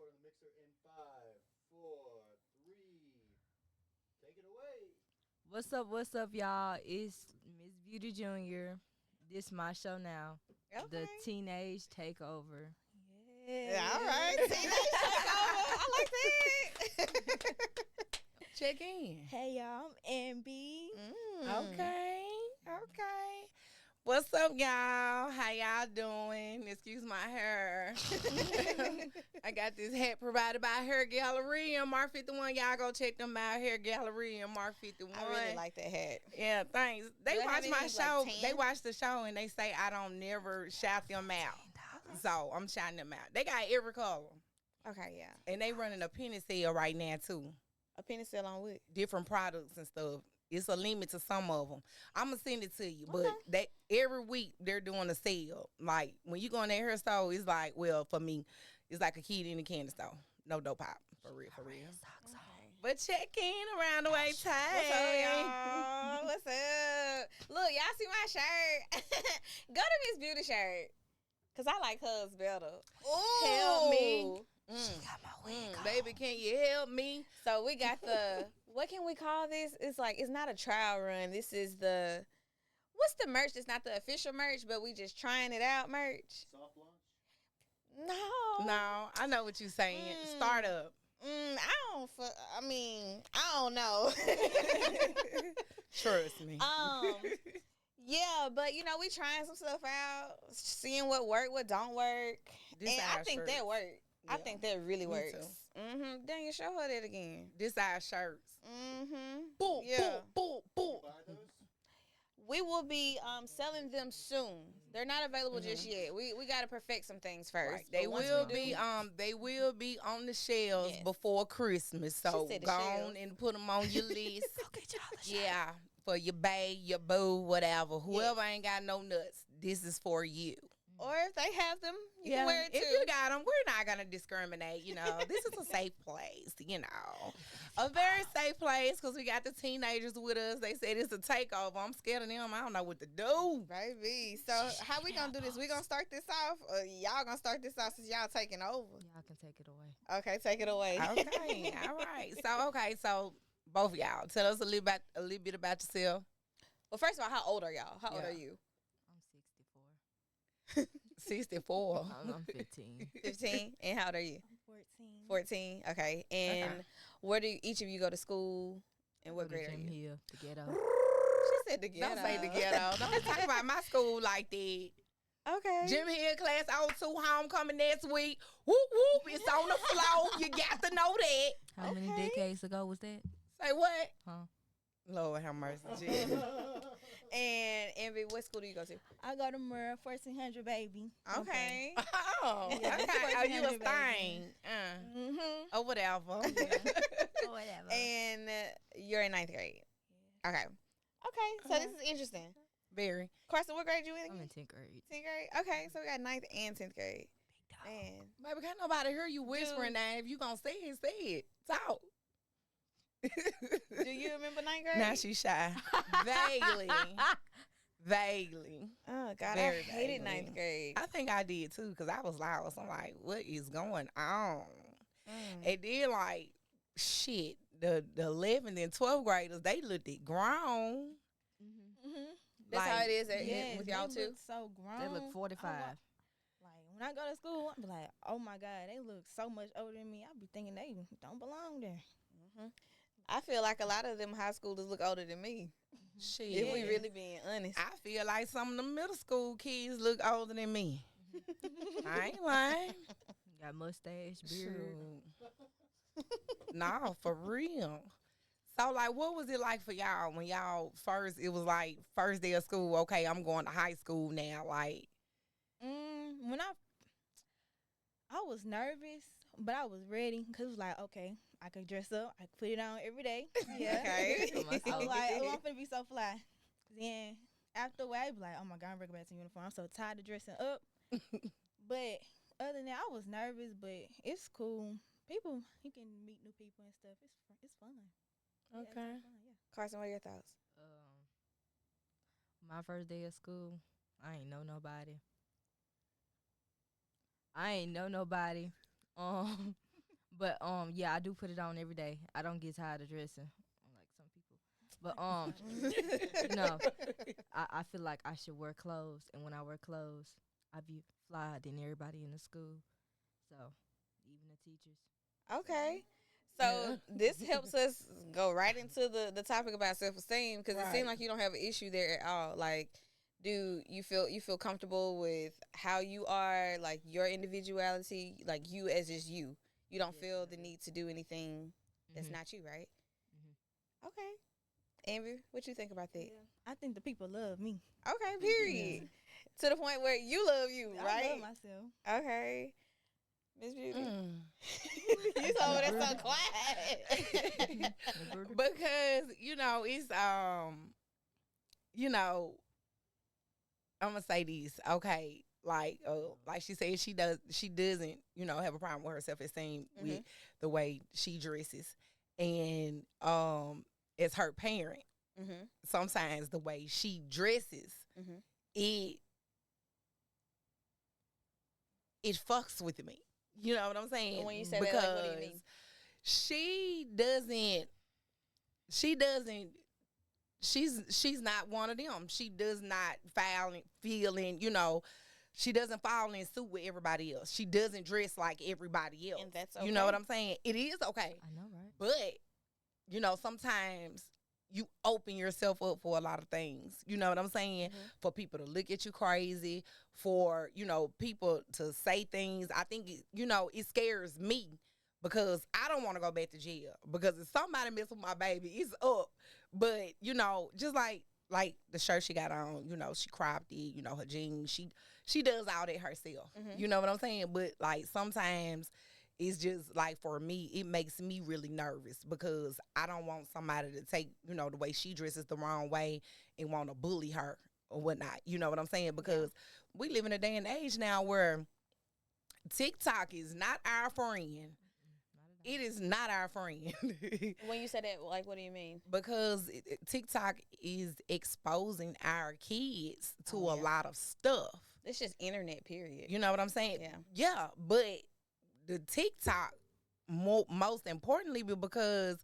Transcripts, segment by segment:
record on the mixer in 5, 4, 3. Take it away. What's up, y'all? It's Miss Beauty Jr. This my show now. Okay. The Teenage Takeover. Yeah, all right. Teenage takeover. I like that. Check in. Hey, y'all. I'm MB. Okay. What's up, y'all? How y'all doing? Excuse my hair. I got this hat provided by Hair Gallery and Mark 51. Y'all go check them out. Hair Gallery and Mark 51. I really like that hat. Yeah, thanks. They Do it watch have my any, show. like, tan? They watch the show and they say I don't never shout them out. So I'm shouting them out. They got every color. Okay, yeah. And they running a penny sale right now too. A penny sale on what? Different products and stuff. It's a limit to some of them. I'm gonna send it to you, but they every week they're doing a sale. Like when you go in that hair store, it's like, well, for me, it's like a kid in a candy store. No dope pop, for real. Okay. But check in around the way, What's up, y'all? What's up? Look, y'all see my shirt? Go to Miss Beauty shirt. Because I like hers better. Ooh. Help me. She got my wig on. Baby, can you help me? So we got the, what can we call this? It's like, it's not a trial run. This is the, what's the merch? It's not the official merch, but we just trying it out merch. Soft launch. No, I know what you're saying. Start up. I don't know. Trust me. Yeah, but we trying some stuff out, seeing what work, what don't work. This And I our think shirts. that worked. I Yeah. think that really Me works. Daniel, show her that again. This our shirts. Boom, Yeah. Boom. Buy those. We will be selling them soon. They're not available just yet. We got to perfect some things first. Right. But They once will we be do- they will be on the shelves Yes. before Christmas. So said the go shelves. on and put them on your list. Go get y'all a shirt. Yeah, for your bae, your boo, whatever. Whoever ain't got no nuts, this is for you. Or if they have them, you can wear it too. If you got them, we're not gonna discriminate. This is a safe place. A very safe place because we got the teenagers with us. They said it's a takeover. I'm scared of them. I don't know what to do. Baby. So how we gonna do this? We gonna start this off, or y'all gonna start this off since y'all taking over? Y'all can take it away. Okay, take it away. Okay, all right. So both of y'all, tell us a little bit about yourself. Well, first of all, how old are y'all? How old Yeah. are you? I'm 64. 64. I'm 15. 15. And how old are you? 14. 14. Okay. And where do each of you go to school? And what grade are Jim you? Hill, the ghetto. She said the ghetto. Don't say the ghetto. Don't talk about my school like that. Okay. Jim Hill class 02 homecoming next week. Whoop whoop, it's on the floor. You got to know that. How many decades ago was that? Say what? Huh? Lord have mercy, Jesus. And Envy, what school do you go to? I go to Murrah, 1400, baby. Okay. Oh, Yeah, okay. that's Oh, you a 1400, thing. Mm-hmm. Or whatever. Or whatever. And you're in 9th grade. Okay. Okay. So this is interesting. Very. Carson, what grade you in I'm in again? 10th grade. 10th grade? Okay. So we got 9th and 10th grade. Man. Baby, can't nobody hear you whispering now. If you gonna say it. Talk. Do you remember 9th grade? Now she shy. Vaguely. Oh, God. Very I hated vaguely. 9th grade. I think I did too, because I was loud. So I'm like, what is going on? And then like shit, the 11th and 12th graders, they looked it grown. That's how it is Yes, with y'all they too? look so grown. They look 45. Like, when I go to school, I be like, oh, my God, they look so much older than me. I be thinking they don't belong there. I feel like a lot of them high schoolers look older than me. Shit. If we really being honest. I feel like some of the middle school kids look older than me. I ain't lying. Got mustache, beard. No, for real. So, like, what was it like for y'all when y'all it was like first day of school, okay, I'm going to high school now, like. When I was nervous, but I was ready because it was like, okay, I could dress up. I could put it on every day. Yeah. Okay. I was like, oh, I'm finna be so fly. Then after a while, I be like, oh my God, I'm ready to go back to uniform. I'm so tired of dressing up. But other than that, I was nervous, but it's cool. People, you can meet new people and stuff. It's fun. Yeah, it's Okay. fun, yeah. Carson, what are your thoughts? My first day of school, I ain't know nobody. Um, But yeah, I do put it on every day. I don't get tired of dressing like some people. But you know, I feel like I should wear clothes, and when I wear clothes, I be fly than everybody in the school. So even the teachers. Okay. So this helps us go right into the topic about self-esteem, because it seems like you don't have an issue there at all. Like, do you feel comfortable with how you are, like your individuality, like you as just you? You don't feel the need to do anything that's not you, right? Okay. Amber, what you think about that? Yeah. I think the people love me. Okay, period. To the point where you love you, I right? love myself. Okay. Miss Beauty. You told me that's so quiet. Because it's I'm gonna say this, okay? Like she said, she doesn't have a problem with her self-esteem with the way she dresses, and as her parent, sometimes the way she dresses, it fucks with me. You know what I'm saying? When you say that, like, what do you mean? She's not one of them. She does not feel in, she doesn't fall in suit with everybody else. She doesn't dress like everybody else. And that's okay. You know what I'm saying? It is okay. I know, right? But, sometimes you open yourself up for a lot of things. You know what I'm saying? For people to look at you crazy, for, people to say things. I think, it scares me because I don't want to go back to jail. Because if somebody mess with my baby, it's up. But, just like the shirt she got on, she cropped it, her jeans. She does all that herself. You know what I'm saying? But, like, sometimes it's just, like, for me, it makes me really nervous because I don't want somebody to take, the way she dresses the wrong way and want to bully her or whatnot. You know what I'm saying? Because we live in a day and age now where TikTok is not our friend. It is not our friend. When you said that, like, what do you mean? Because TikTok is exposing our kids to a lot of stuff. It's just internet, period. You know what I'm saying? Yeah. Yeah, but the TikTok, most importantly, because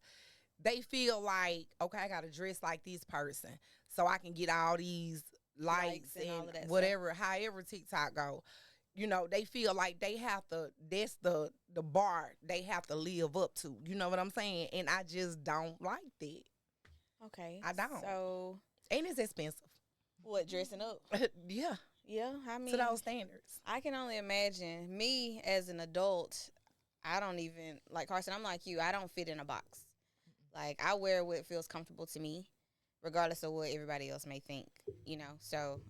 they feel like, okay, I got to dress like this person so I can get all these likes and all of that whatever, however TikTok go. They feel like they have to, that's the bar they have to live up to. You know what I'm saying? And I just don't like that. Okay. I don't. So, and it's expensive. What, dressing up? Yeah. Yeah, I mean, to those standards. I can only imagine me as an adult. I don't even, like Carson, I'm like you. I don't fit in a box. Like, I wear what feels comfortable to me, regardless of what everybody else may think, So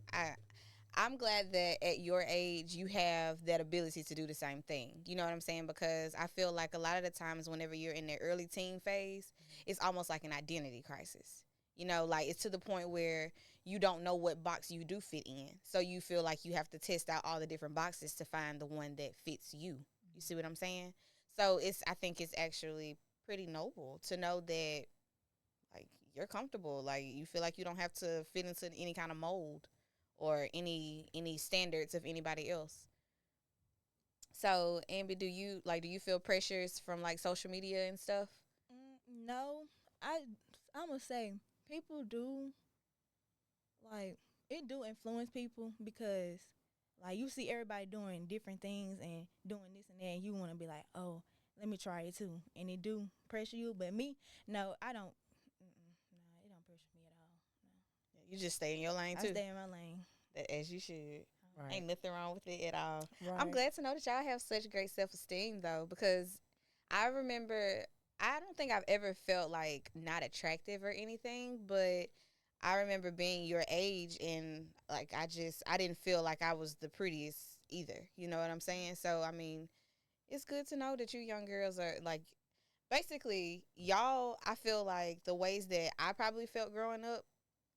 I'm glad that at your age you have that ability to do the same thing. You know what I'm saying? Because I feel like a lot of the times whenever you're in the early teen phase, it's almost like an identity crisis. Like, it's to the point where you don't know what box you do fit in. So you feel like you have to test out all the different boxes to find the one that fits you. You see what I'm saying? So I think it's actually pretty noble to know that, like, you're comfortable. Like, you feel like you don't have to fit into any kind of mold or any standards of anybody else. So, Ambi, do you feel pressures from, like, social media and stuff? No, I'm gonna say people do, like, it do influence people because, like, you see everybody doing different things and doing this and that, and you want to be like, oh, let me try it too, and it do pressure you. But me, no, I don't. No, it don't pressure me at all. No. You just stay in your lane too. I stay in my lane. As you should. Right. Ain't nothing wrong with it at all. Right. I'm glad to know that y'all have such great self-esteem, though, because I remember, I don't think I've ever felt like not attractive or anything, but I remember being your age and, like, I didn't feel like I was the prettiest either. You know what I'm saying? So, I mean, it's good to know that you young girls are, like, basically, y'all, I feel like the ways that I probably felt growing up,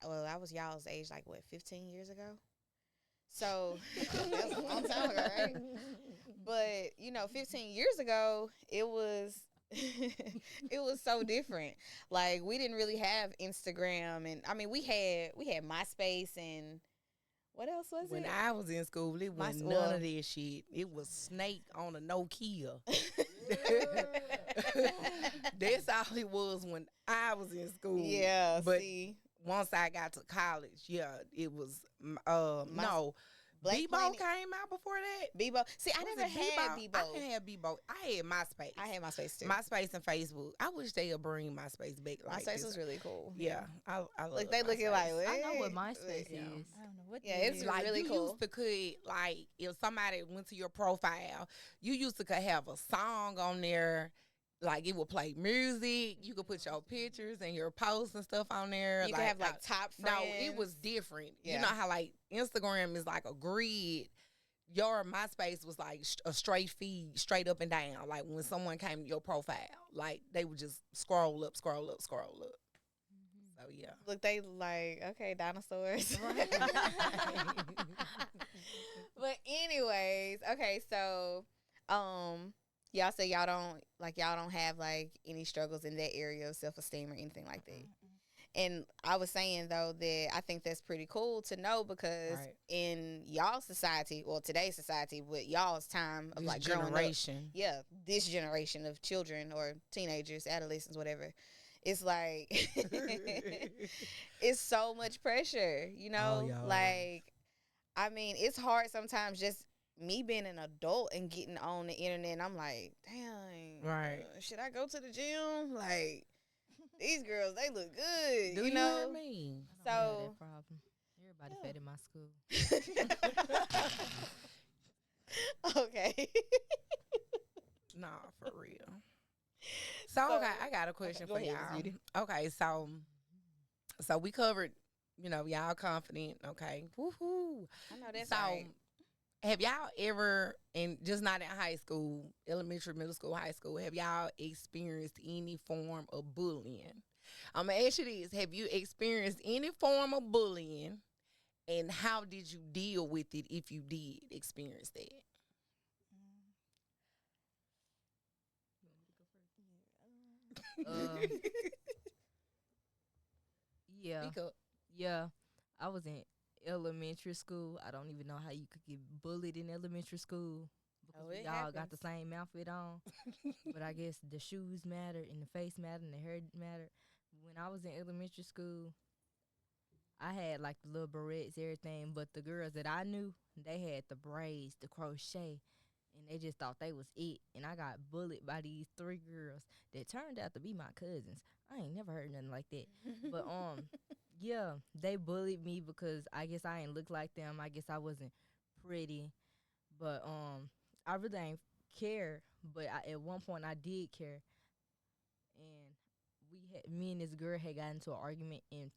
well, I was y'all's age, like, what, 15 years ago? So, that was a long time ago, right? But, 15 years ago, it was it was so different. Like, we didn't really have Instagram, and I mean, we had MySpace and What else was When it? I was in school, it My wasn't school. none of that shit. It was Snake on a Nokia. That's all it was when I was in school. Yeah, But see. once I got to college, yeah, it was My no. Black Bebo Planet. came out before that. Bebo. See, I Was never it had I Bebo. didn't have Bebo. I had MySpace. I had MySpace too. MySpace and Facebook. I wish they would bring MySpace back. Like MySpace this. was really cool. Yeah, I love Look, they looking like, MySpace. I know what "Hey." MySpace Yeah. is. I don't know what. Yeah, that it's is. Like really you cool. used to could like if somebody went to your profile, you used to could have a song on there. Like it would play music. You could put your pictures and your posts and stuff on there. You could have like top friends. no, it was different. Yeah. You know how like Instagram is like a grid. Your MySpace was like a straight feed, straight up and down. Like when someone came to your profile, like they would just scroll up, scroll up, scroll up. So yeah. Look, they like, okay, dinosaurs. But anyways, okay, so y'all say y'all don't have like any struggles in that area of self-esteem or anything like that. And I was saying though that I think that's pretty cool to know because Right. in y'all society, well today's society, with y'all's time of This like growing up, generation. yeah, this generation of children or teenagers, adolescents, whatever, it's like it's so much pressure, you know? Oh, yeah. Like, I mean, it's hard sometimes just me being an adult and getting on the internet and I'm like, dang, Right. should I go to the gym? Like, these girls, they look good, Do you know? hear me? I don't have So- that problem. Everybody Yeah. fed in my school. Okay. Nah, for real. So okay, I got a question go for ahead, y'all. Miss Beauty. Okay, so we covered, y'all confident. Okay, woohoo. I know that's So, right. have y'all ever, and just not in high school, elementary, middle school, high school, have y'all experienced any form of bullying? I'm gonna ask you this: have you experienced any form of bullying, and how did you deal with it if you did experience that? Um, yeah, Speak up. yeah. I was in elementary school. I don't even know how you could get bullied in elementary school because Oh, we it all got the happens. same outfit on. But I guess the shoes matter and the face matter and the hair matter. When I was in elementary school, I had like the little barrettes, everything, but the girls that I knew, they had the braids, the crochet, and they just thought they was it. And I got bullied by these 3 girls that turned out to be my cousins. I ain't never heard nothing like that. But yeah, they bullied me because I guess I ain't look like them. I guess I wasn't pretty. But I really ain't care. But at one point I did care. And me and this girl had got into an argument in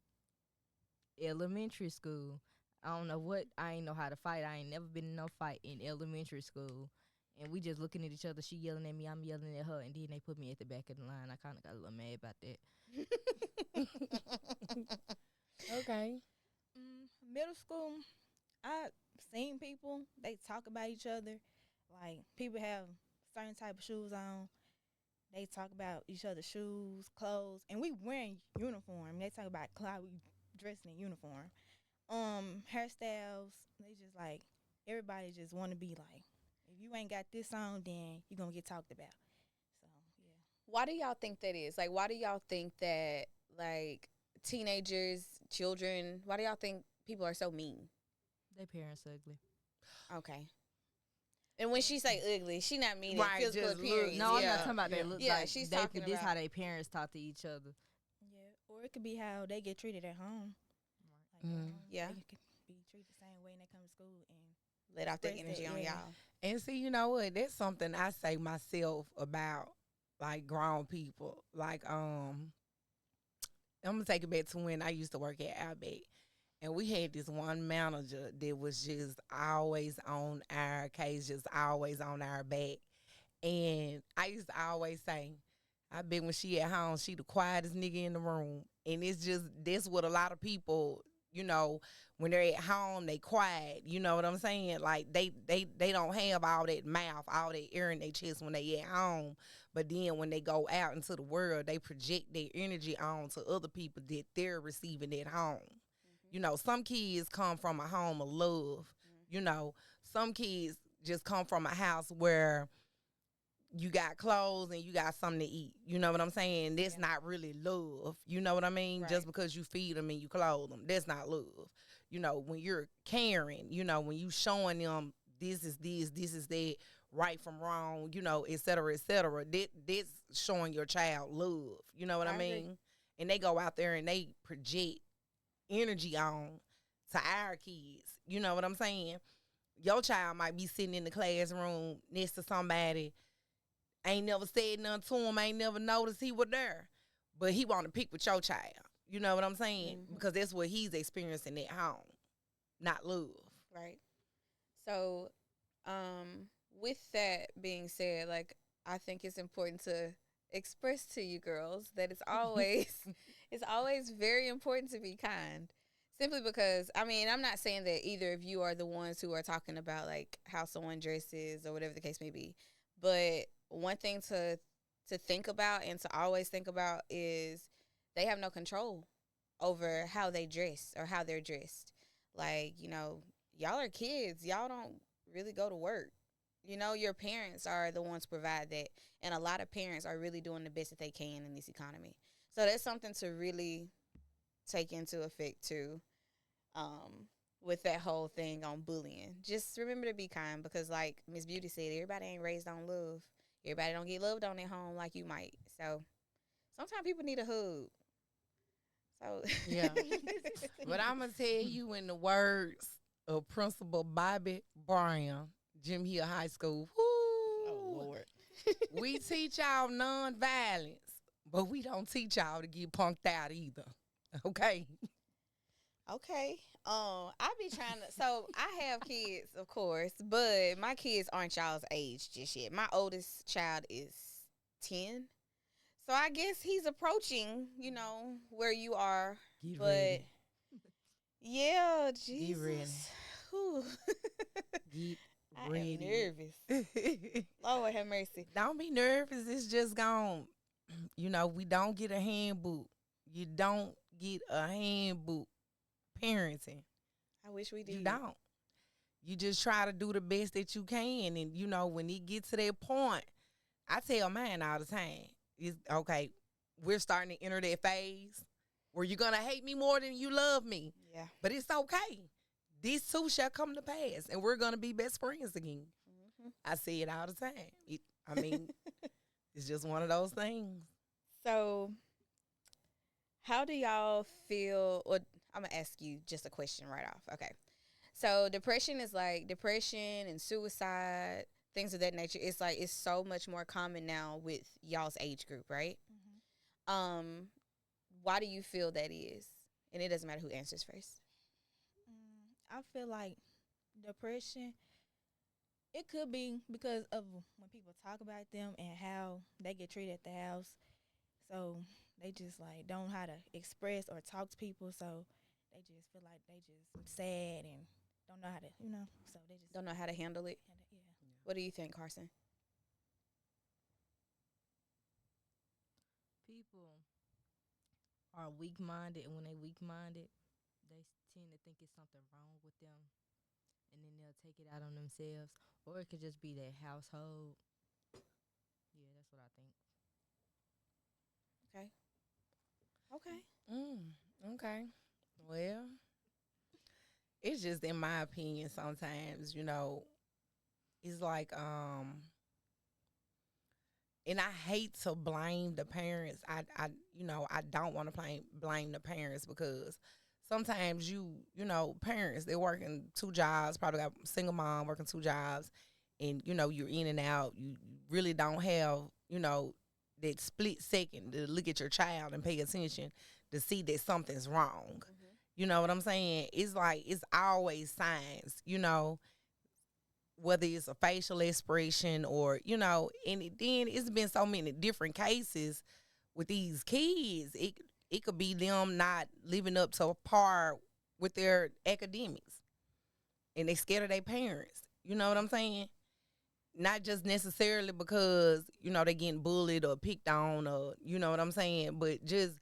elementary school. I don't know what. I ain't know how to fight. I ain't never been in no fight in elementary school. And we just looking at each other. She yelling at me. I'm yelling at her. And then they put me at the back of the line. I kind of got a little mad about that. Okay. Middle school, I seen people, they talk about each other. Like, people have certain type of shoes on. They talk about each other's shoes, clothes, and we wearing uniform. They talk about we dressing in uniform. Hairstyles, they just like, everybody just want to be like, if you ain't got this on, then you going to get talked about. So, yeah. Why do y'all think that is? Like, why do y'all think that, like, teenagers, children, why do y'all think people are so mean? They parents ugly. Okay. And when she say ugly, she not meaning Right, physical just look- appearance. No, I'm yeah. not talking about Yeah. they look Yeah, like. she's They, talking this about- how they parents talk to each other. Yeah. Or it could be how they get treated at home. Like, Yeah. They could be treated the same way when they come to school. And Let out that Express energy that, on yeah. y'all. And see, you know what? That's something I say myself about like grown people. Like, I'm gonna take it back to when I used to work at Outback. And we had this one manager that was just always on our case, just always on our back. And I used to always say, I bet when she at home, she the quietest nigga in the room. And it's just, that's what a lot of people, when they're at home, they quiet. You know what I'm saying? Like, they don't have all that mouth, all that air in their chest when they at home. But then when they go out into the world, they project their energy on to other people that they're receiving at home. You know, some kids come from a home of love. You know, some kids just come from a house where you got clothes and you got something to eat. You know what I'm saying? That's not really love. You know what I mean? Right. Just because you feed them and you clothe them, that's not love. You know, when you're caring, you know, when you showing them this is that, right from wrong, you know, et cetera, that's showing your child love. You know what I I agree. mean? And they go out there and they project energy on to our kids. You know what I'm saying? Your child might be sitting in the classroom next to somebody, ain't never said nothing to him, ain't never noticed he was there, but he want to pick with your child. You know what I'm saying? Because that's what he's experiencing at home, not love. Right. So, with that being said, like, I think it's important to express to you girls that it's always very important to be kind. Simply because, I mean, I'm not saying that either of you are the ones who are talking about like how someone dresses or whatever the case may be, but one thing to think about and to always think about is they have no control over how they dress or how they're dressed. Like, you know, y'all are kids. Y'all don't really go to work. You know, your parents are the ones to provide that. And a lot of parents are really doing the best that they can in this economy. So that's something to really take into effect too, with that whole thing on bullying. Just remember to be kind because like Miss Beauty said, everybody ain't raised on love. Everybody don't get loved on their home like you might. So sometimes people need a hug. So Yeah. But I'm going to tell you in the words of Principal Bobby Brown, Jim Hill High School. Woo, Oh, Lord. we teach y'all nonviolence, but we don't teach y'all to get punked out either. Okay? Okay. I be trying to. So I have kids, of course, but my kids aren't y'all's age just yet. My oldest child is 10, so I guess he's approaching, you know, where you are. Get But ready. yeah, Jesus. ready. Whew. Get I am ready. nervous. Lord have mercy. Don't be nervous. It's just gone. You know, we don't get a handbook. You don't get a handbook parenting. I wish we did. You don't. You just try to do the best that you can. And, you know, when it gets to that point, I tell mine all the time, it's okay, we're starting to enter that phase where you're going to hate me more than you love me. Yeah. But it's okay. This too shall come to pass, and we're going to be best friends again. Mm-hmm. I say it all the time. I mean, it's just one of those things. So, how do y'all feel? Or I'm gonna ask you just a question right off. Okay. So depression is like depression and suicide, things of that nature. It's like it's so much more common now with y'all's age group, right? Mm-hmm. Why do you feel that is? And it doesn't matter who answers first. I feel like depression, it could be because of when people talk about them and how they get treated at the house. So they just like don't know how to express or talk to people. So they just feel like they just sad and don't know how to, you know. So they just Don't know how to handle it. yeah. What do you think, Carson? People are weak-minded, and when they weak-minded, they tend to think it's something wrong with them, and then they'll take it out on themselves, or it could just be their household. Yeah, that's what I think. Okay. Okay. Okay. Well, it's just in my opinion sometimes, you know, it's like, and I hate to blame the parents. You know, I don't want to blame the parents because sometimes you know, parents, they're working 2 jobs, probably got a single mom working 2 jobs, and, you know, you're in and out. You really don't have, you know, that split second to look at your child and pay attention to see that something's wrong. You know what I'm saying? It's like, it's always signs, you know, whether it's a facial expression or, you know, and then it's been so many different cases with these kids. It could be them not living up to par with their academics, and they scared of their parents. You know what I'm saying? Not just necessarily because, you know, they getting bullied or picked on or, you know what I'm saying, but just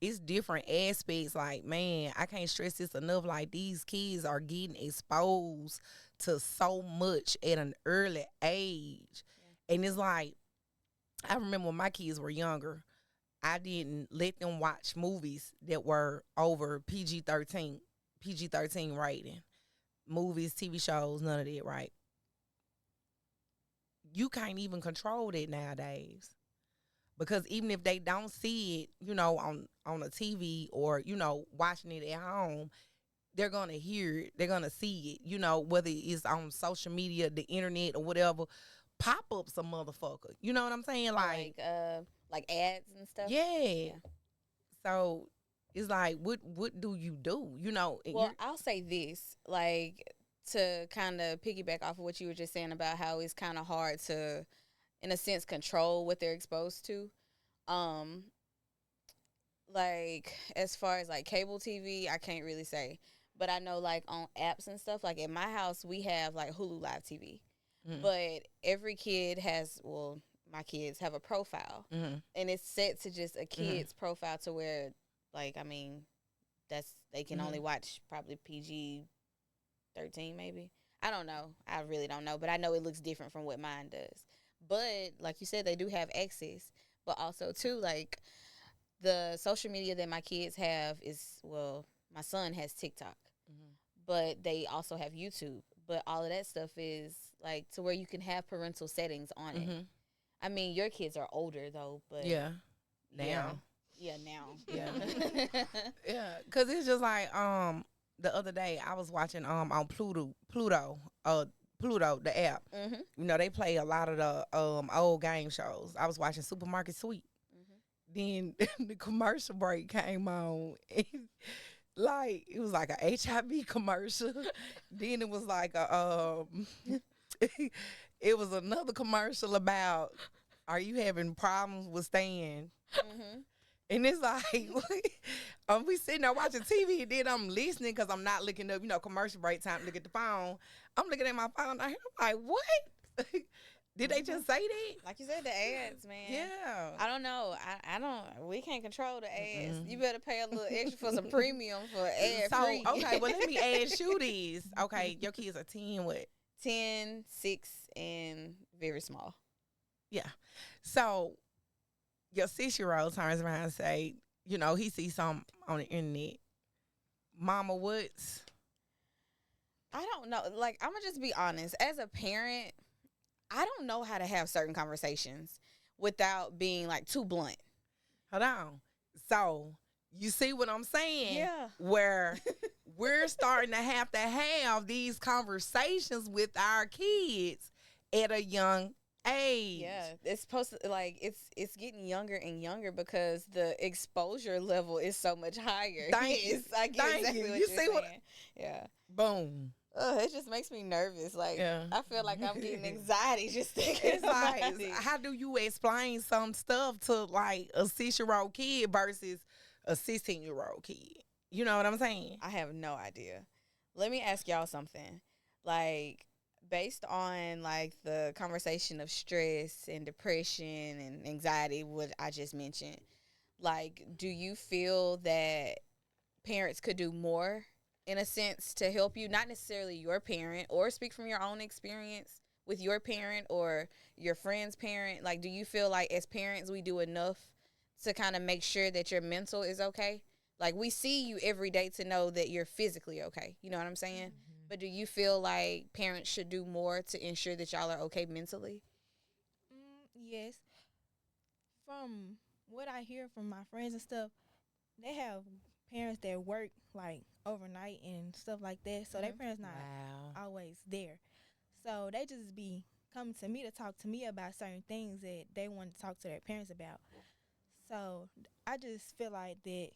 it's different aspects. Like, man, I can't stress this enough. Like, these kids are getting exposed to so much at an early age. And it's like, I remember when my kids were younger, I didn't let them watch movies that were over PG-13 rating. Movies, TV shows, none of that, right? You can't even control that nowadays. Because even if they don't see it, on a TV or, watching it at home, they're going to hear it. They're going to see it, whether it's on social media, the internet, or whatever. Pop up some motherfucker. You know what I'm saying? Like ads and stuff. Yeah. So it's like, what do you do? Well, I'll say this, like, to kind of piggyback off of what you were just saying about how it's kind of hard to, in a sense, control what they're exposed to. Like, as far as like cable TV, I can't really say, but I know like on apps and stuff. Like at my house, we have like Hulu Live TV, but every kid has, well, my kids have a profile, and it's set to just a kid's profile to where, like, I mean, they can only watch probably PG-13 maybe. I don't know. I really don't know, but I know it looks different from what mine does. But like you said, they do have access, but also too, like, the social media that my kids have is, well, my son has TikTok, but they also have YouTube. But all of that stuff is like to where you can have parental settings on it. I mean, your kids are older though, but yeah, now. Yeah, now. Yeah. Yeah, because it's just like, the other day I was watching on Pluto, the app. They play a lot of the old game shows. I was watching Supermarket Sweep. Then the commercial break came on. And, like, it was like a HIV commercial. Then it was like it was another commercial about, are you having problems with staying? And it's like, we sitting there watching TV, and then I'm listening because I'm not looking up, commercial break time to look at the phone. I'm looking at my phone, and I'm like, what? Did they just say that? Like you said, the ads, man. Yeah. I don't know. I don't. We can't control the ads. You better pay a little extra for some premium for ad free. Okay, well, let me ask you this. Okay, your kids are 10, what? 10, 6, and very small. Yeah. So your 6-year-old turns around and say, he sees something on the internet. Mama, what's? I don't know. Like, I'm going to just be honest. As a parent, I don't know how to have certain conversations without being, like, too blunt. Hold on. So, you see what I'm saying? Yeah. Where we're starting to have these conversations with our kids at a young age. Yeah. It's supposed to, like, it's getting younger and younger because the exposure level is so much higher. Thank you. I get Thank exactly you. what You you're see saying. what? Yeah. Boom. It just makes me nervous. Like, Yeah. I feel like I'm getting anxiety just thinking It's like, about it. how do you explain some stuff to, like, a 6-year-old kid versus a 16-year-old kid? You know what I'm saying? I have no idea. Let me ask y'all something. Like, based on, like, the conversation of stress and depression and anxiety, what I just mentioned, like, do you feel that parents could do more, in a sense, to help you? Not necessarily your parent, or speak from your own experience with your parent or your friend's parent. Like, do you feel like as parents we do enough to kind of make sure that your mental is okay? Like, we see you every day to know that you're physically okay. You know what I'm saying? But do you feel like parents should do more to ensure that y'all are okay mentally? Yes. From what I hear from my friends and stuff, they have parents that work like overnight and stuff like that, so their parents not always there. So they just be coming to me to talk to me about certain things that they want to talk to their parents about. So I just feel like that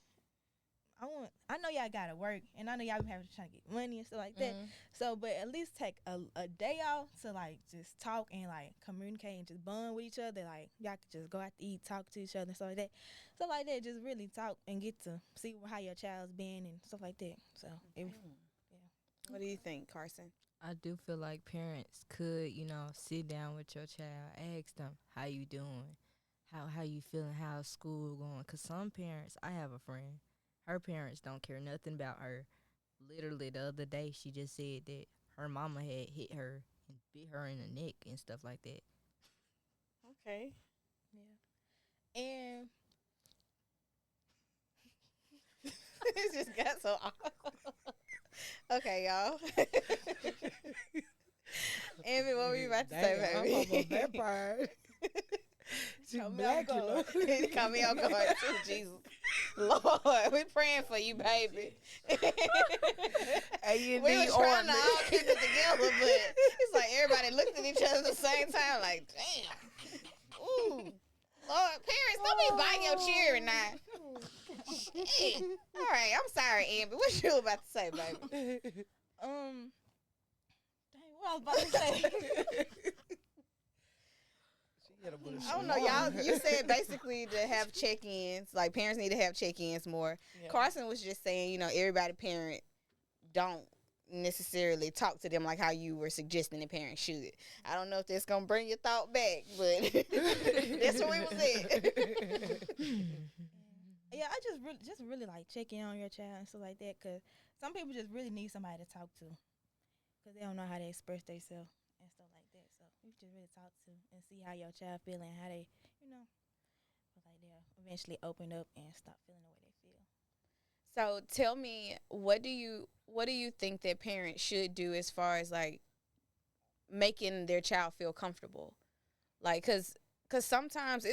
I know y'all gotta work, and I know y'all be having to try to get money and stuff like that. So, but at least take a day off to, like, just talk and, like, communicate and just bond with each other. Like, y'all could just go out to eat, talk to each other and stuff like that. Stuff like that, just really talk and get to see how your child's been and stuff like that. So, What do you think, Carson? I do feel like parents could, sit down with your child, ask them, how you doing? how you feeling, how's school going? Cause some parents, I have a friend, her parents don't care nothing about her. Literally the other day, she just said that her mama had hit her and bit her in the neck and stuff like that. Okay. Yeah. And It just got so awkward. Okay, y'all. Envy, what were you about to say, Damn, baby? I'm almost that part. She Caught me off black, you know. guard. It caught me on guard too, Jesus. Lord, we praying for you, baby. A&D We were trying to ornament. all keep it together, but it's like everybody looked at each other at the same time, like, damn. Ooh. Lord, parents, don't be biting your children now. Shit. All right, I'm sorry, Amber. What you about to say, baby? dang, what I was about to say. I don't know, y'all. You said basically to have check-ins, like parents need to have check-ins more. Yeah. Carson was just saying, you know, everybody parent don't necessarily talk to them like how you were suggesting the parents should. I don't know if that's gonna bring your thought back, but that's where we was at. Yeah, I just really like checking on your child and stuff like that, cause some people just really need somebody to talk to, cause they don't know how to express themselves and stuff like that. So you just really talk to and see how your child feeling, how they, you know, like they'll eventually open up and stop feeling the way they feel. So tell me, what do you think that parents should do as far as like making their child feel comfortable? Like, cause sometimes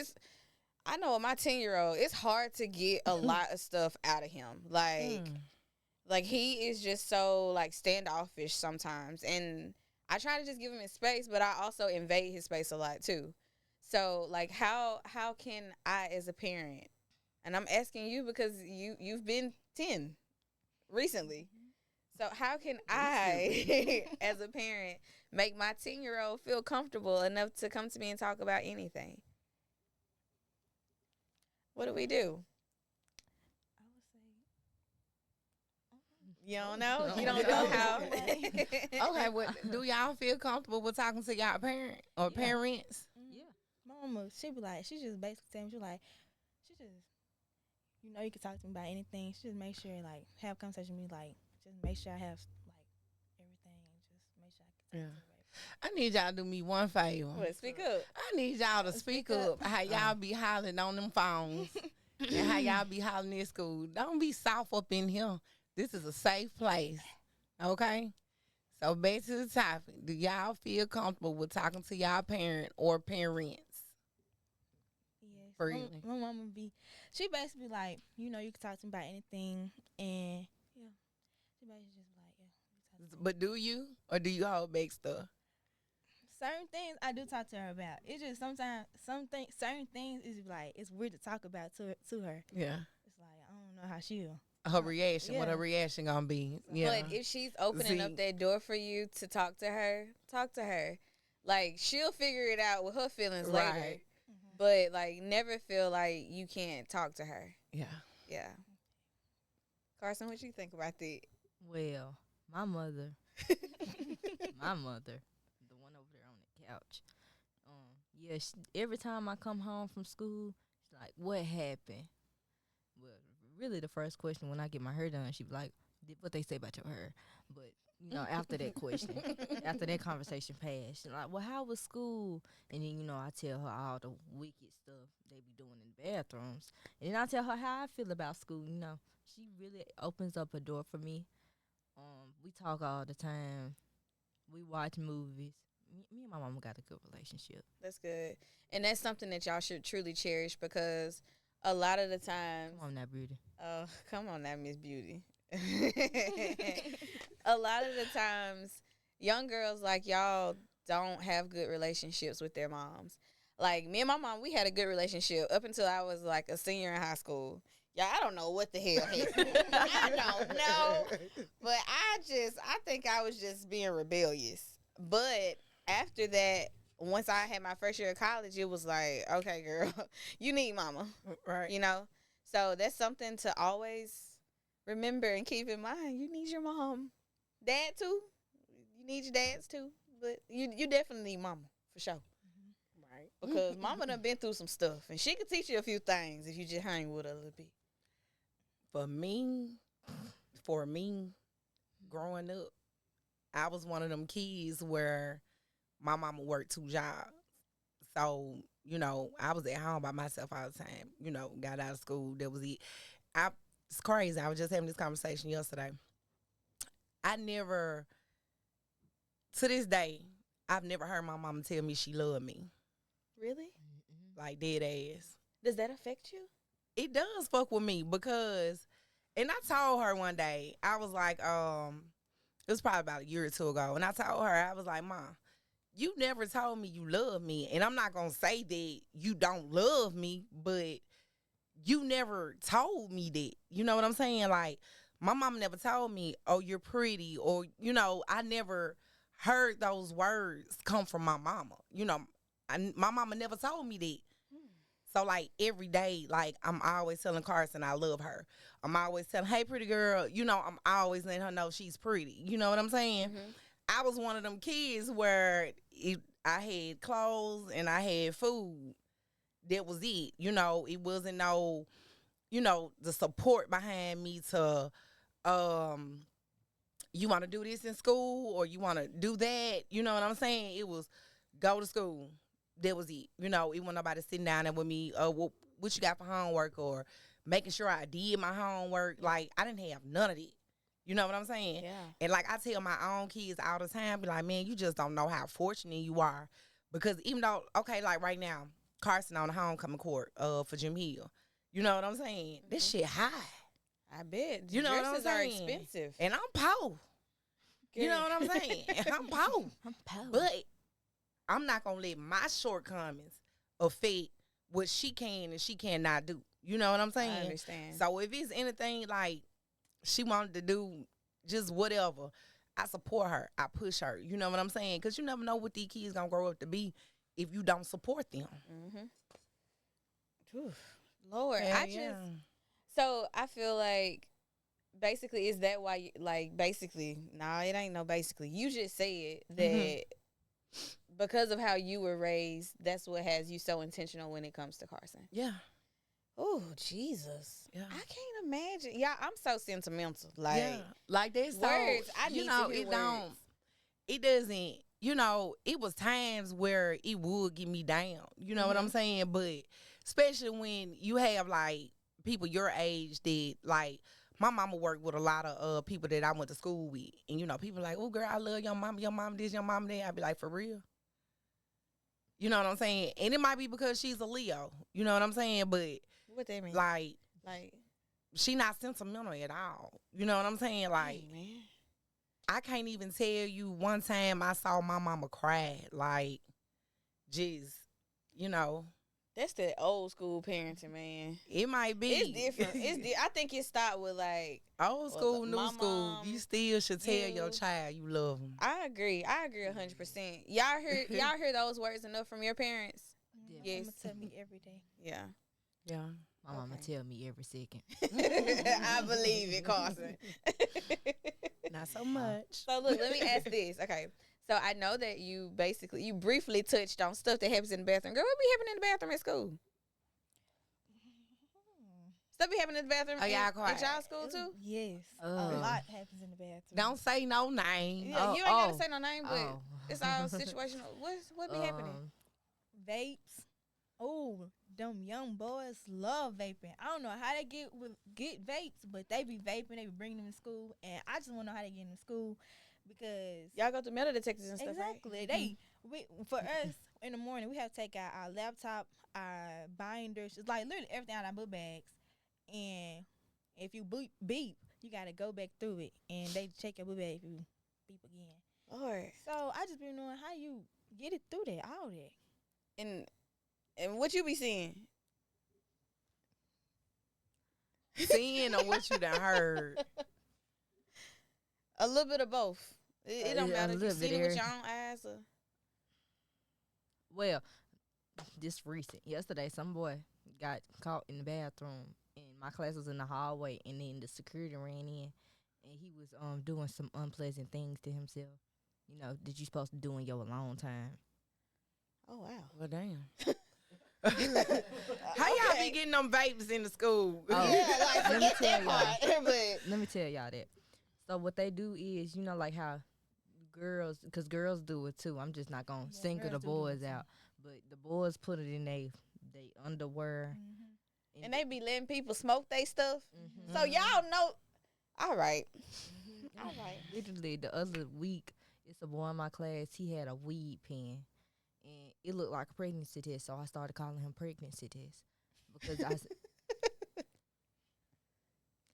I know with my 10-year-old, it's hard to get a lot of stuff out of him. Like he is just so like standoffish sometimes, and I try to just give him his space, but I also invade his space a lot too. So like, how can I as a parent, and I'm asking you because you've been 10 recently. So how can I, as a parent, make my 10-year-old feel comfortable enough to come to me and talk about anything? What do we do? I would say, You don't know? No. You don't know how? Okay, well, do y'all feel comfortable with talking to y'all parent or Yeah. parents? Yeah. my mama, she be like, she just basically tell me, she like, she just, you know, you can talk to me about anything. She just make sure, like, have conversation with me, like, just make sure I have, like, everything, and just make sure I can talk to her. I need y'all to do me one favor. Well, speak up. I need y'all to speak Speak up. up. How y'all be hollering on them phones and how y'all be hollering in school. Don't be soft up in here. This is a safe place. Okay? So back to the topic. Do y'all feel comfortable with talking to y'all parent or parents? Yes. Freely. My mama she basically like, you know, you can talk to me about anything, and yeah, she basically just like, yeah, you can talk to me. But do you? Or do you hold back stuff? Certain things I do talk to her about. It's just sometimes certain things is like it's weird to talk about to her. Yeah. It's like I don't know how she feel. Her reaction, what Yeah. her reaction gonna be. Yeah. But if she's opening See. up that door for you to talk to her, talk to her. Like, she'll figure it out with her feelings later. Right. But, like, never feel like you can't talk to her. Yeah. Yeah. Carson, what you think about that? Well, my mother, my mother, the one over there on the couch. Yeah, every time I come home from school, she's like, "What happened?" Well, really, the first question when I get my hair done, she be like, "What they say about your hair?" But you know, after that question, after that conversation passed, she's like, "Well, how was school?" And then I tell her all the wicked stuff they be doing in the bathrooms, and then I tell her how I feel about school. She really opens up a door for me. We talk all the time. We watch movies. Me and my mama got a good relationship. That's good. And that's something that y'all should truly cherish, because a lot of the times... Come on now, Beauty. Oh, come on now, Miss Beauty. A lot of the times, young girls like y'all don't have good relationships with their moms. Like, me and my mom, we had a good relationship up until I was like a senior in high school. Yeah, I don't know what the hell happened. I don't know. But I think I was just being rebellious. But after that, once I had my first year of college, it was like, okay, girl, you need mama. Right. You know? So that's something to always remember and keep in mind. You need your mom. Dad, too. You need your dads, too. But you definitely need mama, for sure. Right. because mama done been through some stuff, and she can teach you a few things if you just hang with her a little bit. For me, growing up, I was one of them kids where my mama worked 2 jobs. So, I was at home by myself all the time. Got out of school. That was it. It's crazy. I was just having this conversation yesterday. To this day, I've never heard my mama tell me she loved me. Really? Like, dead ass. Does that affect you? It does fuck with me because, and I told her one day, I was like, it was probably about a year or two ago, and I told her, I was like, Mom, you never told me you love me, and I'm not going to say that you don't love me, but you never told me that. You know what I'm saying? Like, my mom never told me, oh, you're pretty, or, I never heard those words come from my mama. My mama never told me that. So, like, every day, like, I'm always telling Carson I love her. I'm always telling, hey, pretty girl, I'm always letting her know she's pretty. You know what I'm saying? Mm-hmm. I was one of them kids where I had clothes and I had food. That was it. It wasn't no, the support behind me to, you want to do this in school or you want to do that. You know what I'm saying? It was go to school. That was it. It wasn't nobody sitting down there with me, what you got for homework or making sure I did my homework. Like, I didn't have none of that. You know what I'm saying? Yeah. And, like, I tell my own kids all the time, be like, man, you just don't know how fortunate you are. Because even though, okay, like right now, Carson on the homecoming court for Jim Hill. You know what I'm saying? Mm-hmm. This shit high. I bet. You know what I'm Dresses saying? are expensive. And I'm poor. You know what I'm saying? I'm poor. I'm power. But I'm not going to let my shortcomings affect what she can and she cannot do. You know what I'm saying? I understand. So if it's anything like she wanted to do just whatever, I support her. I push her. You know what I'm saying? Because you never know what these kids going to grow up to be if you don't support them. Mm-hmm. Lord, Yeah, so I feel like basically, is that why you, like, basically, nah, it ain't no basically. You just said that because of how you were raised, that's what has you so intentional when it comes to Carson. Yeah. Oh, Jesus. Yeah. I can't imagine. Yeah, I'm so sentimental. Like, yeah. Like that's words. I need to hear it words. it doesn't, it was times where it would get me down. You know what I'm saying? But especially when you have like people your age that like my mama worked with a lot of people that I went to school with. And people like, oh girl, I love your mama this, your mama that. I'd be like, for real? You know what I'm saying? And it might be because she's a Leo. You know what I'm saying? But What they mean? like Like, she not sentimental at all. You know what I'm saying? Like, hey, man. I can't even tell you one time I saw my mama cry. Like, just, That's the old school parenting, man. it might be. It's different. I think it started with like old school, new my school. mom, You still should tell your you. child you love them. I agree 100%. Y'all hear those words enough from your parents? Yes. Mama tell me every day. Yeah. Yeah. My mama Okay. tell me every second. I believe it, Carson. Not so much. So look, let me ask this. Okay. So I know that you briefly touched on stuff that happens in the bathroom. Girl, what be happening in the bathroom at school? Stuff be happening in the bathroom Oh, y'all at quiet. y'all school too? Yes, a Oh. lot happens in the bathroom. Don't say no name. Yeah, you ain't gotta say no name, but Oh. it's all situational. What be happening? Vapes. Oh, them young boys love vaping. I don't know how they get vapes, but they be vaping. They be bringing them to school, and I just want to know how they get in school because Y'all go through metal detectors and stuff, exactly for us in the morning we have to take out our laptop, our binders, it's like literally everything out of our book bags, and if you beep, you gotta go back through it, and they check your book bag if you beep again. right? Lord. So I just been knowing how you get it through that, all that. And what you be seeing? Seeing or what you done heard. A little bit of both. It don't Yeah, a matter if you little bit seen it with of your own eyes or. Well, just recent. Yesterday, some boy got caught in the bathroom, and my class was in the hallway, and then the security ran in, and he was doing some unpleasant things to himself. That you supposed to do in your alone time. Oh wow. Well, damn. How y'all be getting them vapes in the school? Oh. Yeah, like Let me forget tell that part. But Let me tell y'all that. So what they do is, you know, like how girls, because girls do it too. I'm just not gonna Yeah, single the girls do do it boys too. out, but the boys put it in they underwear. Mhm. and they be letting people smoke they stuff. Mhm. So y'all know. All right. All right. Literally the other week, it's a boy in my class. He had a weed pen, and it looked like a pregnancy test. So I started calling him pregnancy test because I. Can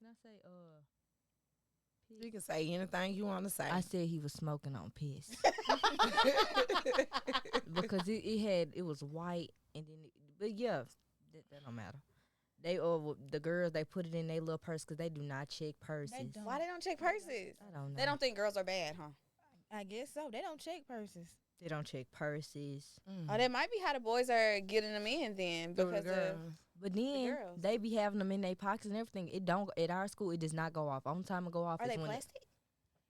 I say You can say anything you want to say. I said he was smoking on piss because it was white and then but yeah, that don't matter. They the girls, they put it in their little purse because they do not check purses. don't. Why they don't check purses? I don't know. They don't think girls are bad, huh? I guess so. They don't check purses. They don't check purses. Oh, that might be how the boys are getting them in then Through the because of girls. But then girls. they be having them in their pockets and everything. It don't at our school. It does not go off. Only time it go off are is they when plastic?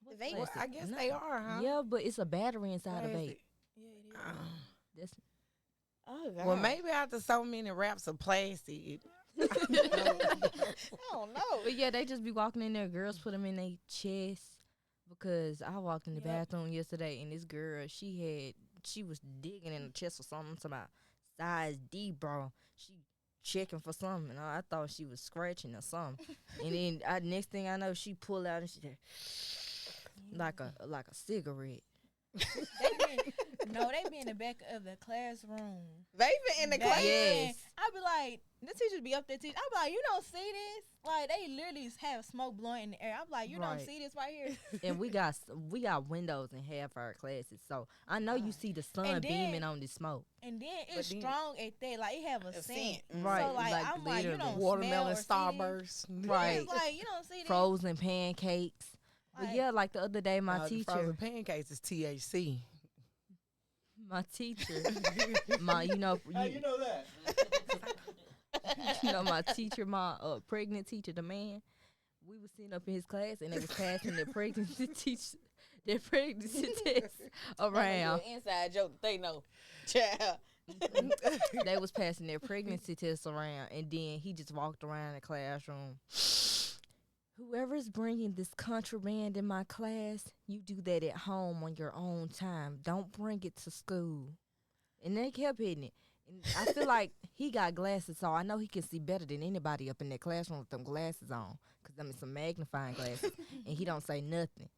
The It, vape? Well, I guess No. they are, huh? Yeah, but it's a battery inside a What is vape. it? Yeah, it is. That's Oh, God. Well, maybe after so many wraps of plastic, I don't know. But yeah, they just be walking in there. Girls put them in their chest because I walked in the Yep. bathroom yesterday and this girl, she was digging in the chest for something. I'm talking about size D, bro. She checking for something. And I thought she was scratching or something. And then next thing I know, she pulled out and she said, like a cigarette. They be in the back of the classroom. Vaping in the class. Yes. I be like, the teachers be up there teaching. I be like, you don't see this? Like, they literally have smoke blowing in the air. I'm like, you don't Right. see this right here? And we got windows in half our classes, so I know you see the sun And then- beaming on the smoke. And then But it's then- strong at that. Like, it have a scent. Right, So, like, I'm like, you literally. don't watermelon smell or see starburst. this? Right. It's like, you don't see this? Frozen pancakes. But Like- yeah, like the other day, my The teacher, frozen pancakes is THC. my teacher, my How you know that? my teacher, my pregnant teacher, the man, we was sitting up in his class and they was passing their pregnancy test around. Inside joke that they know. Child. They was passing their pregnancy tests around, and then he just walked around the classroom. Whoever's bringing this contraband in my class, you do that at home on your own time. Don't bring it to school. And they kept hitting it. And I feel like he got glasses, so I know he can see better than anybody up in that classroom with them glasses on. Because I mean, some magnifying glasses. And he don't say nothing.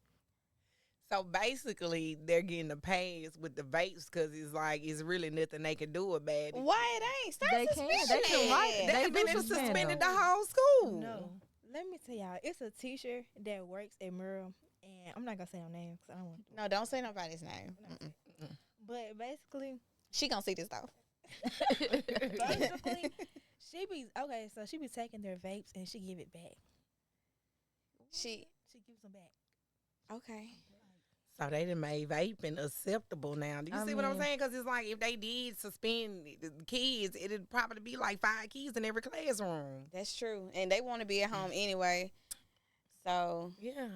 So basically, they're getting a pass with the vapes because it's really nothing they can do about it. Why it ain't? Start They can. suspending They can it. write- They They have do been suspend suspended them. the whole school. No. Let me tell y'all, it's a teacher that works at Merle, and I'm not gonna say no name because I don't want. No, don't say nobody's name. Mm-mm. But basically, She gonna see this though. basically, she be taking their vapes and she give it back. She She gives them back. okay. So they done made vaping acceptable now. Do you I see what I'm mean- saying? Because it's like if they did suspend the kids, it'd probably be like 5 kids in every classroom. That's true. And they want to be at home anyway. So Yeah.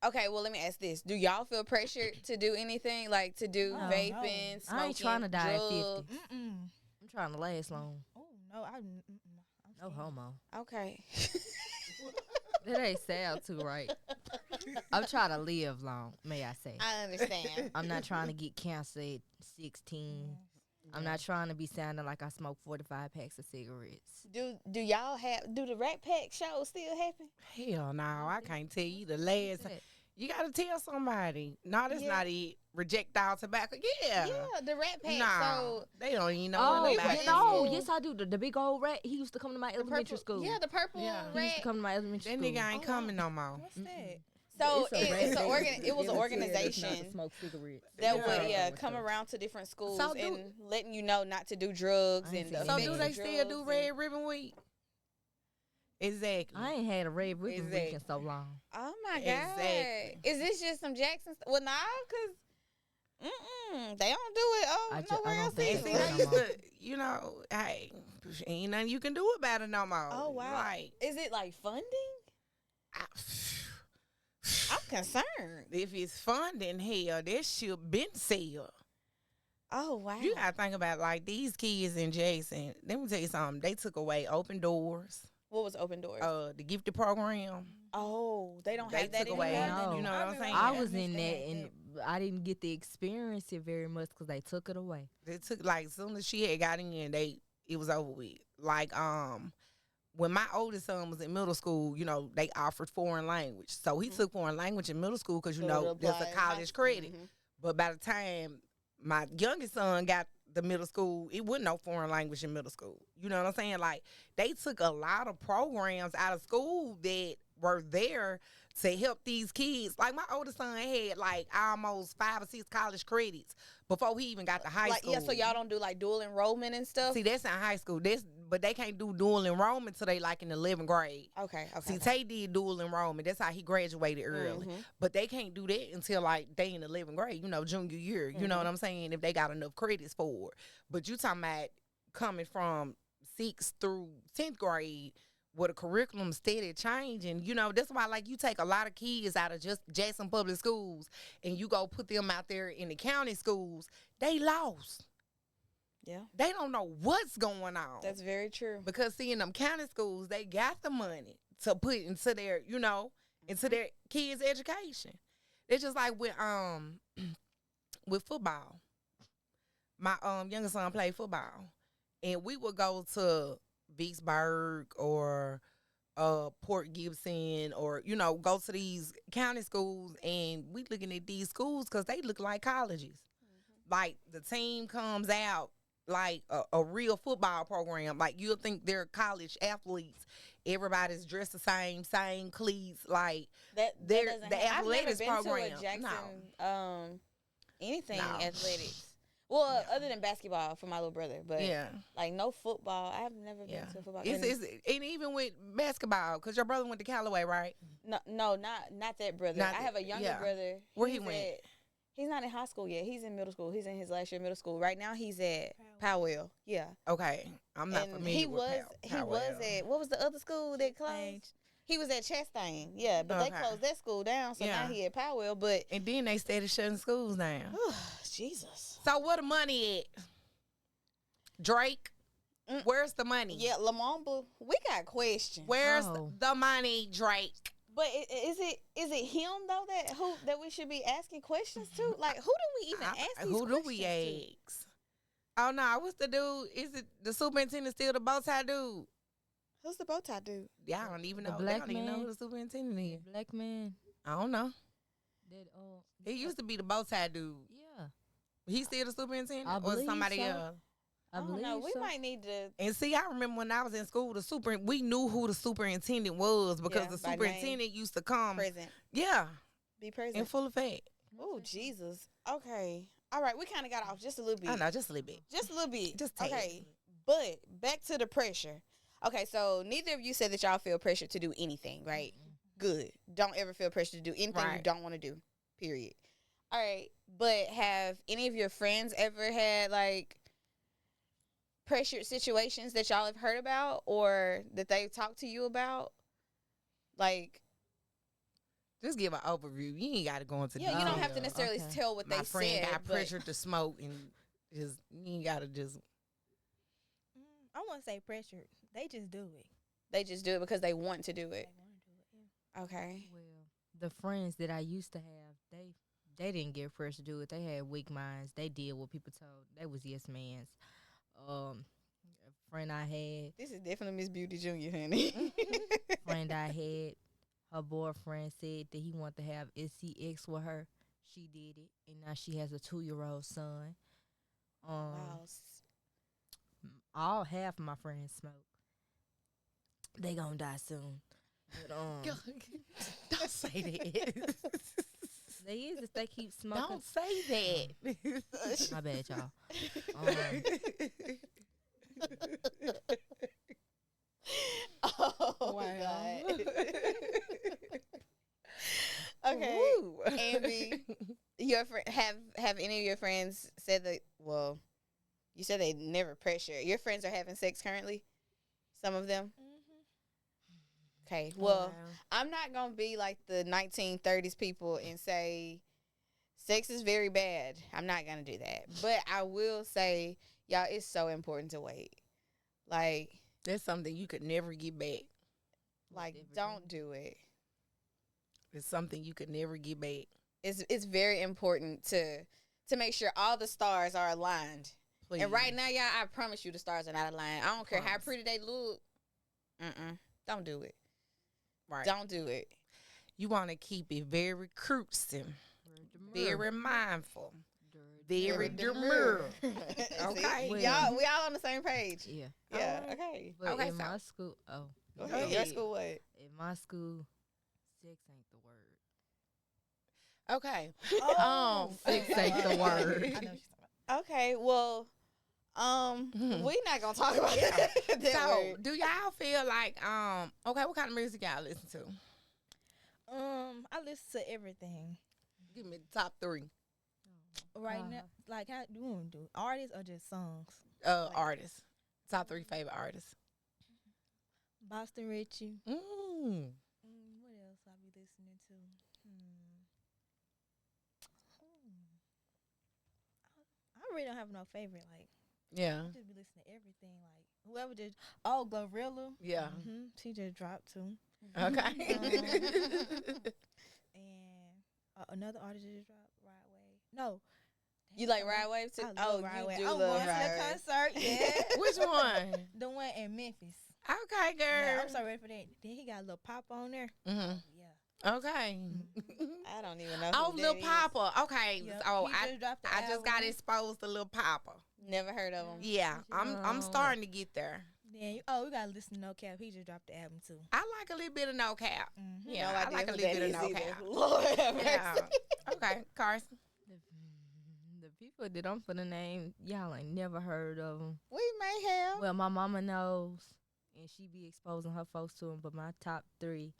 okay, well let me ask this: do y'all feel pressured to do anything like to do Oh, vaping, no. smoking, I ain't trying to die at 50. drugs? I'm trying to last long. Oh no, I'm No scared. homo. Okay. That ain't sound too right. I'm trying to live long, may I say. I understand. I'm not trying to get cancer at 16. I'm not trying to be sounding like I smoke 45 packs of cigarettes. Do y'all do the Rat Pack shows still happen? Hell no, I can't tell you the last. You gotta tell somebody. No, that's Yeah. not it. Reject all tobacco. Yeah. Yeah, the Rat Pack. Nah, So they don't even know Oh, nothing was about in it. no, school. yes I do. The big old rat, he used to come to my the elementary purple, school. yeah, the purple Yeah. He used to rat. come to my elementary That school. nigga ain't Oh, coming no more. What's that? So It's a rat it's that it was an volunteer that's not to organization smoke cigarettes. that Yeah. would come around to different schools So do- and letting you know not to do drugs I ain't and the seen So that. effects do of they still do drugs Red Ribbon Week? Exactly. I ain't had a red ribbon week Exactly. in so long. Oh my god! Exactly. Is this just some Jackson? Well, nah, cause they don't do it. Oh, I nowhere don't else think And either. see, so. they No used more. to, you know, hey, ain't nothing you can do about it no more. Oh wow! Like, Is it like funding? I- I'm concerned. if it's funding, hell, that shit been sell. Oh wow. You gotta think about like these kids in Jackson. Let me tell you something. They took away open doors, What was open doors? the gifted program. Oh, they don't They have that took away. anymore. No. You know what I'm remember saying? I Yeah. was in They that, had and I didn't get to experience it very much because they took it away. They took like as soon as she had got in, it was over with. Like when my oldest son was in middle school, you know, they offered foreign language, so he took foreign language in middle school because you So know it'll there's apply a in high college school. credit. Mhm. But by the time my youngest son got the middle school, it wasn't no foreign language in middle school. You know what I'm saying? Like they took a lot of programs out of school that were there to help these kids. Like my oldest son had like almost 5 or 6 college credits before he even got to high Like school. yeah, so y'all don't do like dual enrollment and stuff. See, that's in high school. But they can't do dual enrollment till they like in 11th grade. Okay. See, Tay did dual enrollment. That's how he graduated early. Mhm. But they can't do that until like they in 11th grade, you know, junior year. You know what I'm saying? If they got enough credits for it. But you talking about coming from 6th through 10th grade where the curriculum steady changing. You know, that's why like you take a lot of kids out of just Jackson Public Schools and you go put them out there in the county schools, they lost. Yeah, They don't know what's going on. that's very true. Because see, in them county schools, they got the money to put into their, you know, into their kids' education. It's just like with with football. My youngest son played football, and we would go to Vicksburg or Port Gibson or you know go to these county schools, and we looking at these schools because they look like colleges. Like the team comes out like a real football program. Like you'll think they're college athletes. Everybody's dressed the same cleats. Like That They're- doesn't the I've never athletics been program, to a Jackson anything No. athletics. Well, other than basketball for my little brother, but yeah, like no football. I've never yeah. been to a football. It's, And it's and even with basketball, because your brother went to Callaway, right? no, not that brother. Not I have a younger yeah. brother. Where he He's went? He's not in high school yet. He's in middle school. He's in his last year of middle school. Right now, he's at Powell. Yeah, Okay, I'm not and familiar he with was Powell. at what was the other school that closed? Stage. He was at Chastain. Yeah, but they Okay. closed that school down, so Yeah. now he at Powell. But And then they started shutting schools down. Jesus. So where the money at? Drake, where's the money? Yeah, Lamont, we got questions. Where's Oh. the money, Drake? But is it him though that we should be asking questions to? Like who do we even ask these Who do questions we to? ask? Oh no, what's the dude? Is it the superintendent still the bow tie dude? Who's the bow tie dude? Y'all don't even The know. black Y'all don't even know man? who the superintendent is. Black man. I don't know. That He used to be the bow tie dude. yeah. He still the superintendent, I or believe somebody so. else? I don't believe know. We so. might need to. And see, I remember when I was in school, we knew who the superintendent was because Yeah, the by name. superintendent used to come. Present. Yeah, Be in present. full effect. Oh Jesus. Okay. All right. We kind of got off just a little bit. I know, just a little bit. Just a little bit. Just a tad. okay. But back to the pressure. Okay, so neither of you said that y'all feel pressure to do anything, right? Good. Don't ever feel pressure to do anything you Right. don't want to do. Period. All right. But have any of your friends ever had like pressured situations that y'all have heard about or that they've talked to you about? Like, Just give an overview. You ain't got to go into yeah, you don't have to detail. necessarily Okay. tell what My they friend said. got but- pressured to smoke, and just you ain't got to just. I won't say pressured. They just do it. They just do it because they want to do They it. want to do it. Yeah. Okay. Well, the friends that I used to have, they didn't get fresh to do it. They had weak minds. They did what people told. They was yes mans. A friend I had, This is definitely Miss Beauty Jr., honey. her boyfriend said that he wanted to have sex with her. She did it, and now she has a 2-year-old son. Wow. All half of my friends smoke. They gonna die soon. But, Don't say that. they is if they keep smoking. Don't say that. My bad, y'all. Oh, Wow. God. Okay. Woo. Amy, your have any of your friends said that? Well, you said they never pressure. Your friends are having sex currently. Some of them. Okay. Well, I'm not gonna be like the 1930s people and say Sex is very bad. I'm not gonna do that. But I will say, y'all, it's so important to wait. Like, That's something you could never get back. don't do it. It's something you could never get back. It's very important to make sure all the stars are aligned. Please. And right now, y'all, I promise you the stars are not aligned. I don't care how Promise. pretty they look. Don't do it. Right. Don't do it. You want to keep it very cruising, very mindful, very demure. Okay. See? Y'all, we all on the same page. Yeah. Yeah. Okay. But Okay, in so- my school, Go Go ahead. Your ahead. school what? in my school, sex ain't the word. Okay. Sex ain't the word. I know what you're talking about. Okay. Well, we not gonna talk about that. that So, word. do y'all feel like okay, what kind of music y'all listen to? I listen to everything Give me the top 3 right now. Like, how do you want to do artists or just songs? artists. Top 3 favorite artists. Boston Richie. Mm. What else I be listening to? I really don't have no favorite. Like, Yeah. I just be listening to everything. Like, whoever just Glorilla. Yeah. She just dropped too. Okay. And another artist just dropped Ride Wave. No, You like Ride Wave too? I love Ride Wave. you do I'm love going to Ride the Wave. concert. Yeah, Which one? the one in Memphis. Okay, girl. Yeah, I'm so ready for that. Then he got a little pop on there. Mm-hmm. Yeah. Okay. I don't even know. Oh, who Lil that is. Papa. Okay. Yep, Oh, Mm-hmm. he I just dropped the I just got album. exposed to Lil Papa. Never heard of him. Yeah, I'm Oh. starting to get there. Then we gotta listen to No Cap. He just dropped the album too. I like a little bit of No Cap. Mm-hmm. Yeah, No I idea like a who little that bit of is No either. Cap. Lord have Yeah. mercy. Okay, Carson. The people that I'm finna name, y'all ain't never heard of them. We may have. Well, my mama knows, and she be exposing her folks to them. But my top 3,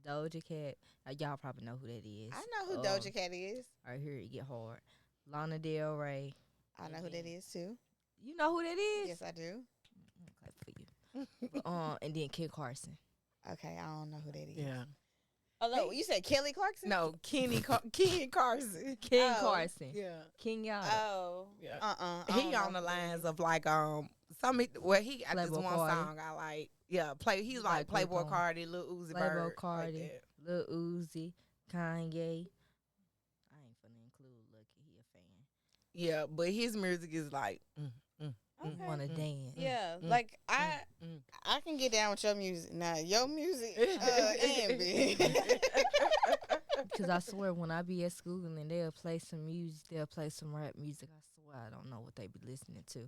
Doja Cat. Y'all probably know who that is. I know who Doja Cat is. All right, here it get hard. Lana Del Rey. I know who that is too. You know who that is? Yes, I do. Clap for you. And then Kid Carson. Okay, I don't know who that is. Yeah. Oh, no, you said Kelly Clarkson? No, Ken Carson. King Oh. Carson. Yeah. King Yada. Oh. Yeah. I He don't know on the who that lines is. of like he got this Playboy one Cardi. song I like. Yeah, he's like like Playboy Playboy. Cardi, Lil Uzi Playboy Bird. Cardi. Like that. Lil Uzi. Kanye. I ain't finna include Lucky. He a fan. Yeah, but his music is like Okay. Wanna dance. Yeah, Mm, like mm. I can get down with your music. Now your music, Ambi. Because I swear, when I be at school and they'll play some music, they'll play some rap music. I swear, I don't know what they be listening to.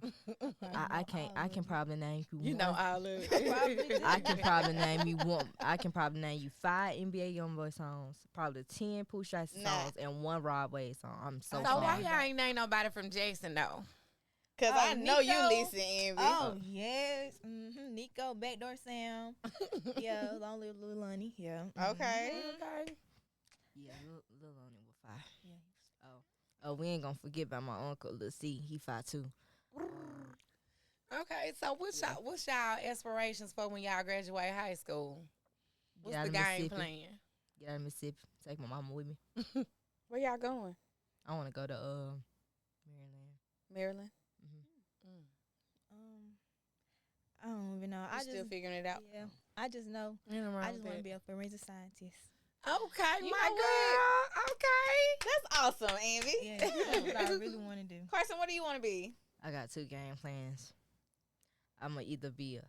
I can probably name you. You know one. all of it. I can probably name you one. I can probably name you 5 NBA YoungBoy songs, probably 10 Pooh Shiesty Nah. songs, and 1 Rod Wave song. I'm so So sorry. why y'all ain't name nobody from Jackson though? Cause Oh, I know you Nico. listen, Ambi. Oh yes, Nico, Backdoor Sam. Yeah, Long Live Lil Lonnie. Yeah. Okay. Okay. Yeah, Lil Lonnie with 5. Yeah. Oh, we ain't gonna forget about my uncle Lil C. He 5 too. Okay, so what's y'all aspirations for when y'all graduate high school? What's Get out the of game Mississippi. plan? Get out of Mississippi. Take my mama with me. Where y'all going? I want to go to Maryland. Maryland. I don't even know. I I still just figuring it out. yeah. I just know. I just want to be a forensic scientist. Okay, You my know girl. Okay. That's awesome, Ambi. Yeah, that's what I really want to do. Carson, what do you want to be? I got 2 game plans. I'm gonna either be a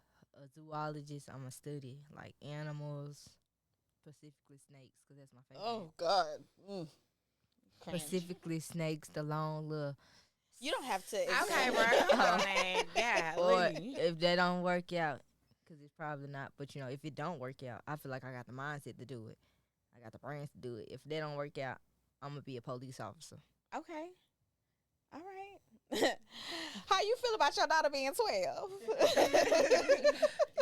zoologist. I'm gonna study like animals, specifically snakes, cause that's my favorite. Oh God. Cringe. Specifically snakes, the long little. You don't have to. Okay, explain. bro. Come on, man. Yeah. Or if that don't work out, cause it's probably not. But if it don't work out, I feel like I got the mindset to do it. I got the brains to do it. If they don't work out, I'm gonna be a police officer. Okay. All right. How you feel about your daughter being 12?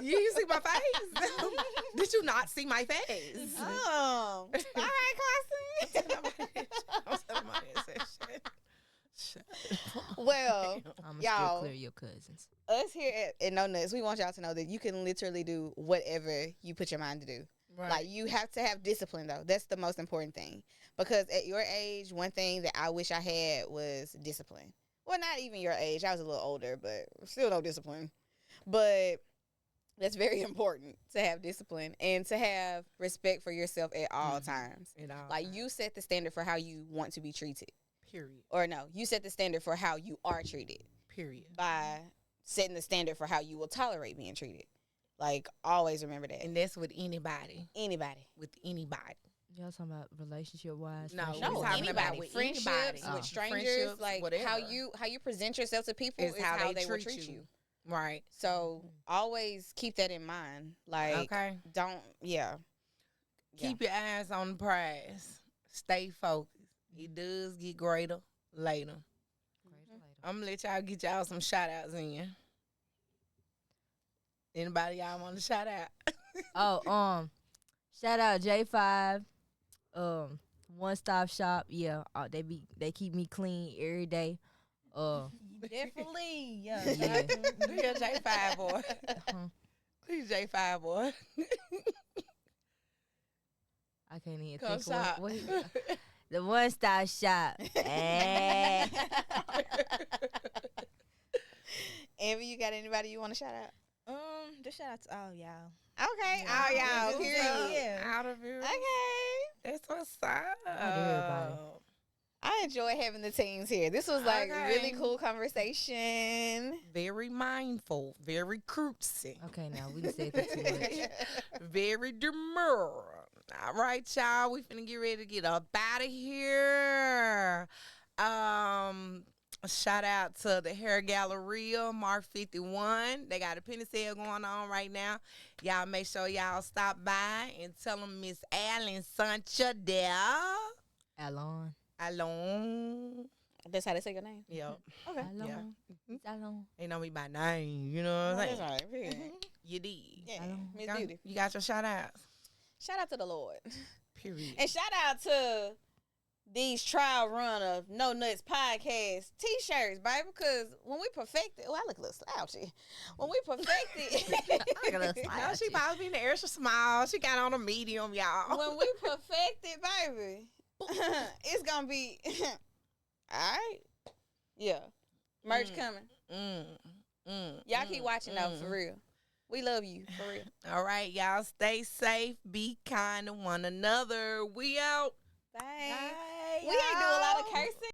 You see my face? Did you not see my face? All right, Carson. Well, I'm gonna Y'all. still clear your cousins. us here at No Nutz, we want y'all to know that you can literally do whatever you put your mind to do. Right. Like, you have to have discipline, though. That's the most important thing. Because at your age, one thing that I wish I had was discipline. Well, not even your age. I was a little older, but still no discipline. But that's very important to have discipline and to have respect for yourself at all times. At all Like, times. you set the standard for how you want to be treated. Period. Or no, you set the standard for how you are treated Period. by setting the standard for how you will tolerate being treated. Like, always remember that. And that's with anybody. Anybody. With anybody. Y'all talking about relationship wise? No, No, we're talking about anybody. with Friendships, anybody. with strangers, Friendships, like whatever. how you present yourself to people is how they will treat you. Right. So always keep that in mind. Like, Okay. don't, Keep your eyes on the prize. Stay focused. It does get greater later. I'm gonna let y'all get y'all some shout outs in. Anybody y'all want to shout out? Shout out J5, One Stop Shop. Yeah, they keep me clean every day. Definitely. Yeah. Yeah. Who your J5 boy? Who's J5 boy? I can't even Come think shop. what the One Stop Shop. Eh. Envy, you got anybody you want to shout out? Just shout out to all y'all. Okay, Yeah. all y'all, Yeah. period. Yeah. Out of here. Okay. That's what's up. everybody. I enjoy having the teens here. This was like Okay. really cool conversation. Very mindful, very cruisy, Okay, now we done said that too much. very demure. All right, y'all, we finna get ready to get up out of here. Shout out to the Hair Galleria, Mark 51. They got a penny sale going on right now. Y'all make sure y'all stop by and tell them Miss Allen sent you there. Alon. Alone. That's how they say your name. Yep. Okay. Alon. Alon. They know me by name. You know what I'm That's saying? all right. Period. You did. Yeah, Hello. Miss Got- Beauty. You got your shout outs. Shout out to the Lord. Period. And shout out to these trial run of No Nuts podcast t-shirts, baby, because when we perfected, I look a little slouchy. When we perfected, Look at us. No, she probably be in the extra small. She got on a medium, y'all. when we perfected, baby, it's gonna be all right. Yeah, merch coming. Y'all keep watching though, for real. We love you, for real. All right, y'all. Stay safe. Be kind to one another. We out. Bye. We ain't do a lot of cursing.